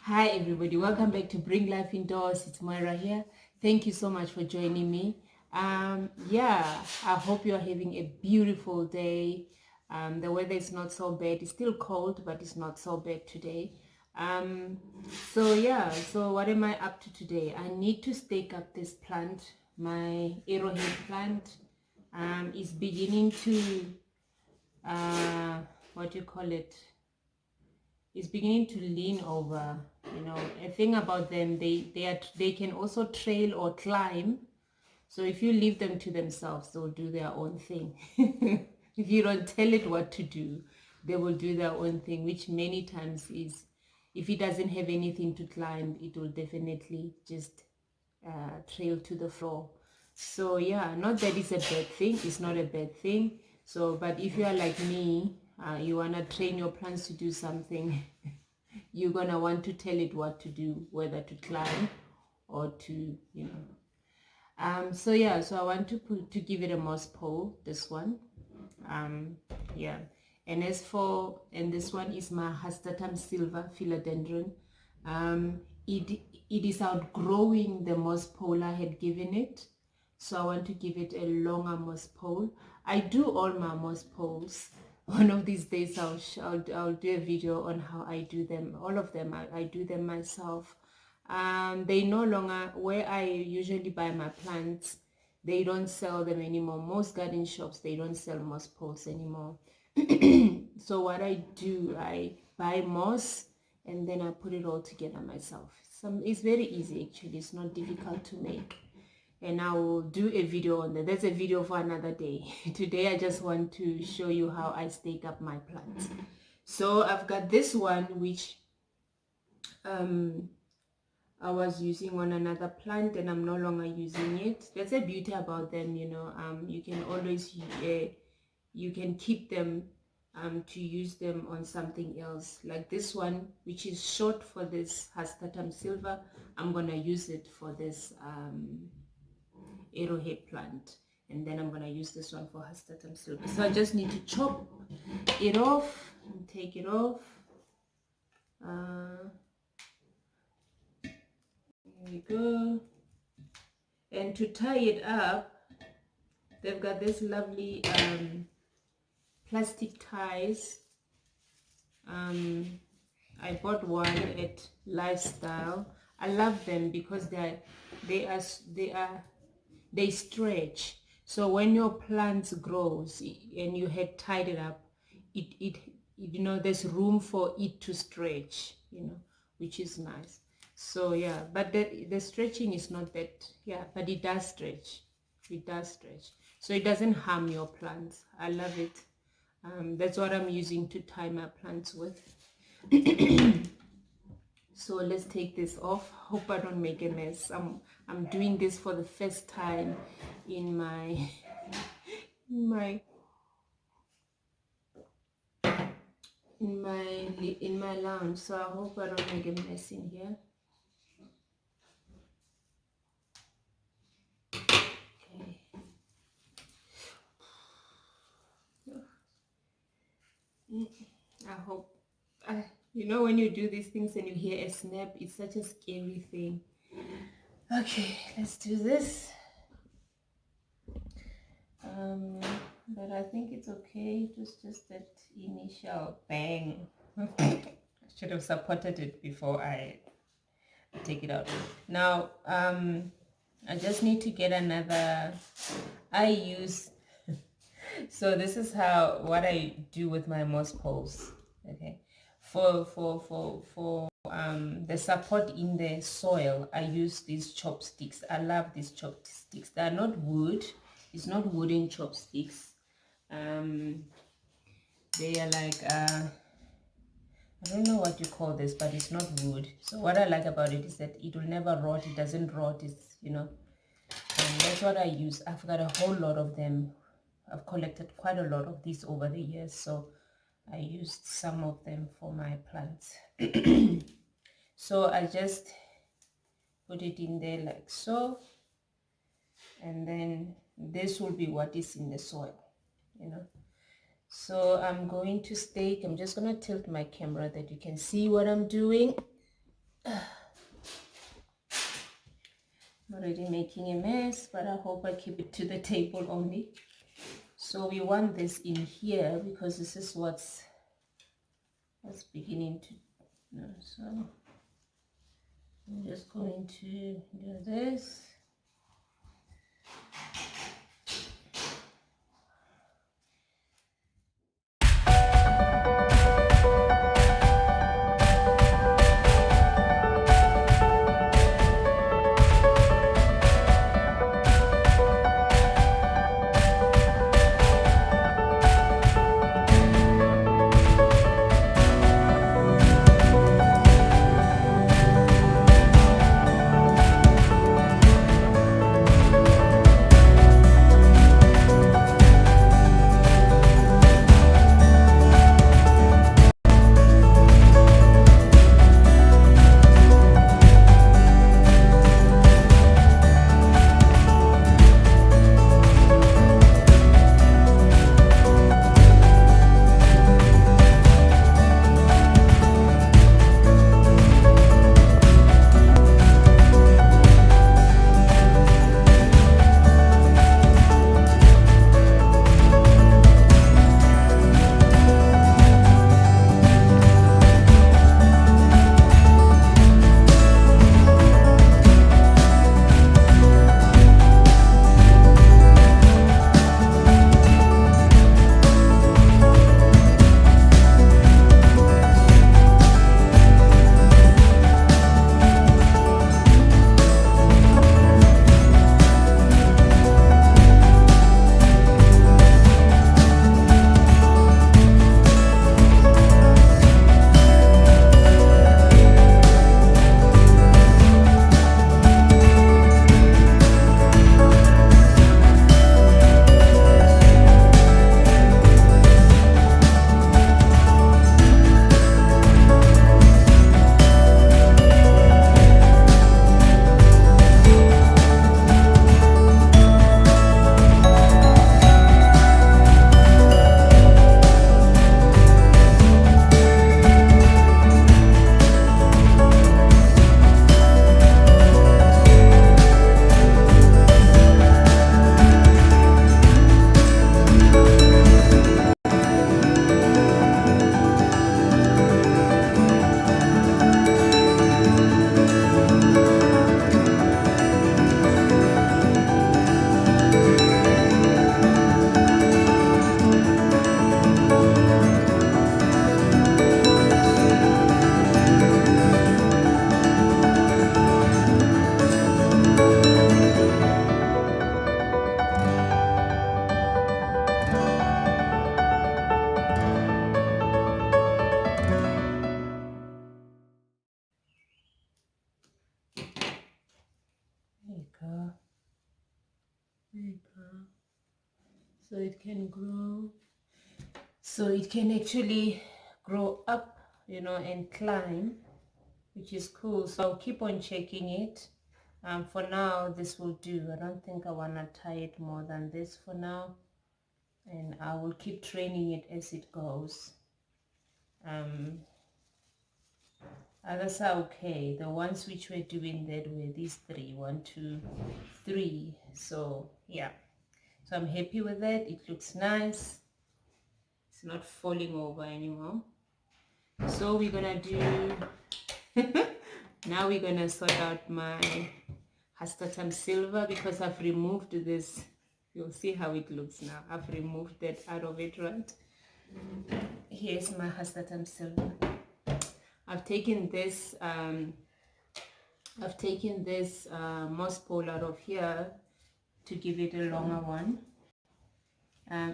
Hi everybody, welcome back to Bring Life Indoors. It's Moira here. Thank you so much for joining me. I hope you're having a beautiful day. The weather is not so bad. It's still cold, but it's not so bad today. Um, so what am I up to today? I need to stake up this plant. My arrowhead plant is beginning to, what do you call it? Is beginning to lean over. A thing about them, they can also trail or climb. So if you leave them to themselves, they'll do their own thing. If you don't tell it what to do, they will do their own thing, which many times is, if it doesn't have anything to climb, it will definitely just trail to the floor. So yeah, not that it's a bad thing, it's not a bad thing. So but if you are like me, you want to train your plants to do something, you're gonna want to tell it what to do, whether to climb or to, so I want to give it a moss pole, this one. um yeah and this one is my Hastatum silver philodendron. It is outgrowing the moss pole I had given it, so I want to give it a longer moss pole. I do all my moss poles. One of these days I'll do a video on how I do them. All of them, I do them myself. They no longer, where I usually buy my plants, they don't sell them anymore. Most garden shops, they don't sell moss poles anymore. So what I do, I buy moss and then I put it all together myself. It's very easy actually, it's not difficult to make. And I will do a video on that. That's a video for another day. Today I just want to show you how I stake up my plants. So I've got this one which I was using on another plant and I'm no longer using it. That's a beauty about them, you can always you can keep them to use them on something else. Like this one, which is short for this Hastatum silver, I'm gonna use it for this arrowhead plant, and then I'm gonna use this one for Hastatum silver. So I just need to chop it off and take it off. Here we go. And to tie it up, they've got this lovely plastic ties. I bought one at Lifestyle. I love them because they stretch. So when your plant grows and you had tied it up, it there's room for it to stretch, which is nice. So yeah, but the stretching is not that, yeah, but it does stretch. It does stretch. So it doesn't harm your plants. I love it. That's what I'm using to tie my plants with. So let's take this off. Hope I don't make a mess. I'm doing this for the first time in my in my lounge, so I hope I don't make a mess in here. Okay. I hope when you do these things and you hear a snap, it's such a scary thing. Okay, let's do this. But I think it's okay. It was just that initial bang. I should have supported it before I take it out. Now, I just need to get another. I use. So this is what I do with my moss poles. Okay, for the support in the soil, I use these chopsticks. I love these chopsticks. They are not wood. It's not wooden chopsticks. They are like I don't know what you call this, but it's not wood. So what I like about it is that it will never rot. It doesn't rot. It's and that's what I use. I've got a whole lot of them. I've collected quite a lot of these over the years, so I used some of them for my plants. So I just put it in there like so, and then this will be what is in the soil, So I'm going to stake. I'm just going to tilt my camera that you can see what I'm doing. I'm already making a mess, but I hope I keep it to the table only. So we want this in here because this is what's beginning to, so I'm just going to do this. There you go. There you go. So it can grow. So it can actually grow up, and climb, which is cool. So I'll keep on checking it. For now, this will do. I don't think I want to tie it more than this for now. And I will keep training it as it goes. Others are okay. The ones which were doing that were these three. 1, 2, 3. So yeah. So I'm happy with that. It looks nice. It's not falling over anymore. So we're gonna do now we're gonna sort out my Hastatum silver because I've removed this. You'll see how it looks now. I've removed that out of it, right? Here's my Hastatum silver. I've taken this moss pole out of here to give it a longer one.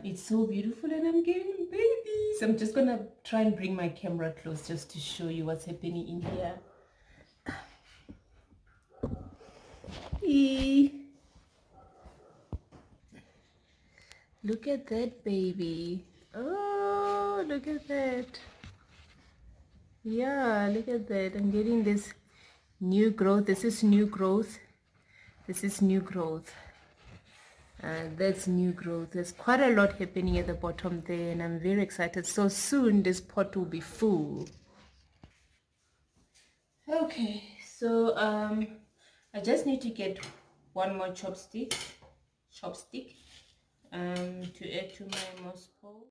It's so beautiful and I'm getting babies. I'm just gonna try and bring my camera close just to show you what's happening in here. Look at that baby. Oh, look at that. Yeah, look at that. I'm getting this new growth. This is new growth. This is new growth. That's new growth. There's quite a lot happening at the bottom there and I'm very excited. So soon this pot will be full. Okay, so I just need to get one more chopstick to add to my moss pole.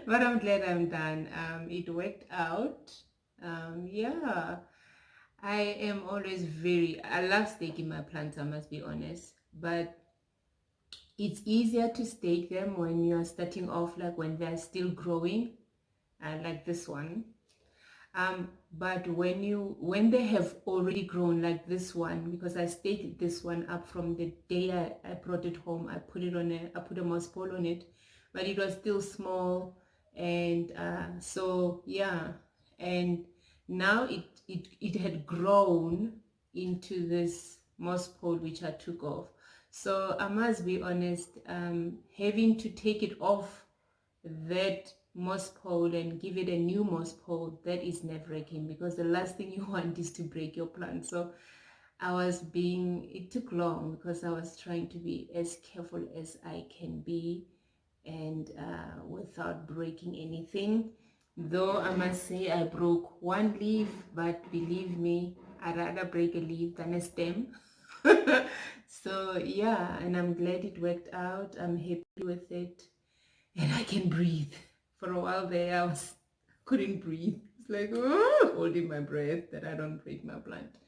But I'm glad I'm done. It worked out. Yeah, I am always I love staking my plants, I must be honest, but it's easier to stake them when you're starting off, like when they're still growing, like this one. But when they have already grown, like this one, because I staked this one up from the day I brought it home. I put a moss pole on it, but it was still small, and so yeah, and now it had grown into this moss pole which I took off. So I must be honest, having to take it off that moss pole and give it a new moss pole, that is nerve-wracking, because the last thing you want is to break your plant. So it took long because I was trying to be as careful as I can be, and without breaking anything. Though I must say I broke one leaf, but believe me, I'd rather break a leaf than a stem. So yeah, and I'm glad it worked out. I'm happy with it, and I can breathe. For a while there, couldn't breathe. It's like, oh, holding my breath that I don't break my plant.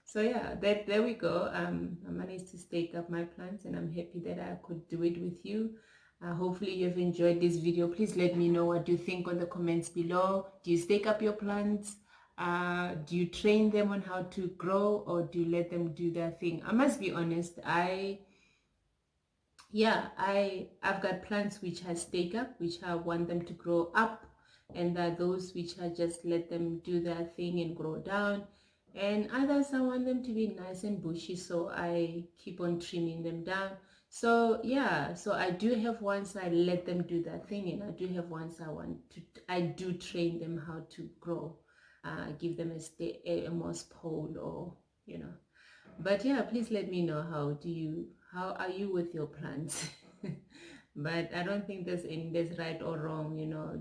So yeah, there we go. I managed to stake up my plants, and I'm happy that I could do it with you. Hopefully you've enjoyed this video. Please let me know what you think on the comments below. Do you stake up your plants? Do you train them on how to grow, or do you let them do their thing? I must be honest, I've got plants which I stake up, which I want them to grow up, and there are those which I just let them do their thing and grow down, and others I want them to be nice and bushy, so I keep on trimming them down. So yeah, so I do have ones I let them do their thing, and I do have ones I do train them how to grow, give them a moss pole, or you know. But yeah, please let me know how are you with your plants. But I don't think there's right or wrong,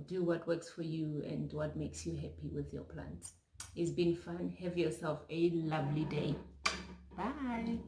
do what works for you and what makes you happy with your plants. It's been fun. Have yourself a lovely day. Bye.